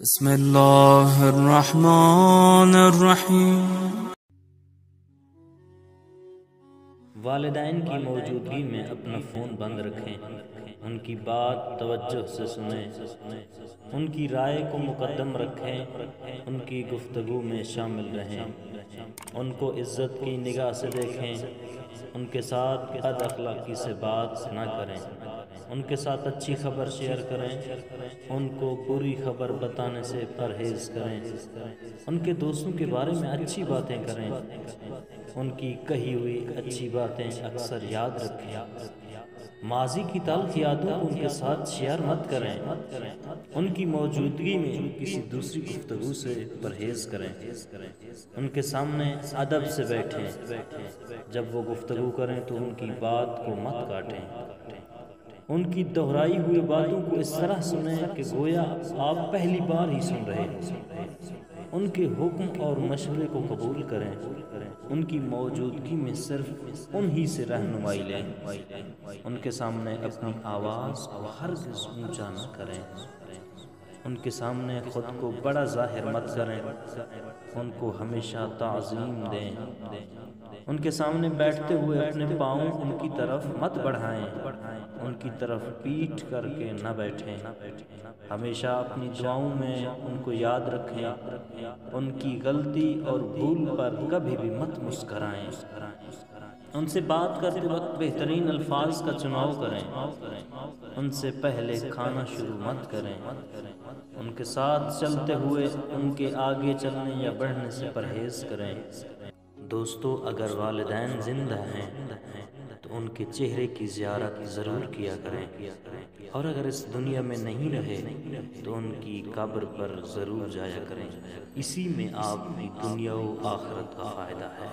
بسم اللہ الرحمن الرحیم۔ والدین کی موجودگی میں اپنا فون بند رکھیں، ان کی بات توجہ سے سنیں، ان کی رائے کو مقدم رکھیں، ان کی گفتگو میں شامل رہیں، ان کو عزت کی نگاہ سے دیکھیں، ان کے ساتھ بد اخلاقی سے بات نہ کریں، ان کے ساتھ اچھی خبر شیئر کریں، ان کو بری خبر بتانے سے پرہیز کریں، ان کے دوستوں کے بارے میں اچھی باتیں کریں، ان کی کہی ہوئی اچھی باتیں اکثر یاد رکھیں، ماضی کی تلخ یادوں کو ان کے ساتھ شیئر مت کریں، ان کی موجودگی میں کسی دوسری گفتگو سے پرہیز کریں، ان کے سامنے ادب سے بیٹھیں، جب وہ گفتگو کریں تو ان کی بات کو مت کاٹیں، ان کی دہرائی ہوئی باتوں کو اس طرح سنیں کہ گویا آپ پہلی بار ہی سن رہے ہوں، ان کے حکم اور مشورے کو قبول کریں، ان کی موجودگی میں صرف انہی سے رہنمائی لیں، ان کے سامنے اپنی آواز کو ہرگز اونچا نہ کریں، ان کے سامنے خود کو بڑا ظاہر مت کریں، ان کو ہمیشہ تعظیم دیں، ان کے سامنے بیٹھتے ہوئے اپنے پاؤں ان کی طرف مت بڑھائیں، ان کی طرف پیٹھ کر کے نہ بیٹھیں، ہمیشہ اپنی دعاؤں میں ان کو یاد رکھیں، ان کی غلطی اور بھول پر کبھی بھی مت مسکرائیں، ان سے بات کرتے وقت بہترین الفاظ کا چناؤ کریں، ان سے پہلے کھانا شروع مت کریں، ان کے ساتھ چلتے ہوئے ان کے آگے چلنے یا بڑھنے سے پرہیز کریں۔ دوستو، اگر والدین زندہ ہیں تو ان کے چہرے کی زیارت ضرور کیا کریں، اور اگر اس دنیا میں نہیں رہے تو ان کی قبر پر ضرور جایا کریں، اسی میں آپ کی دنیا و آخرت کا فائدہ ہے۔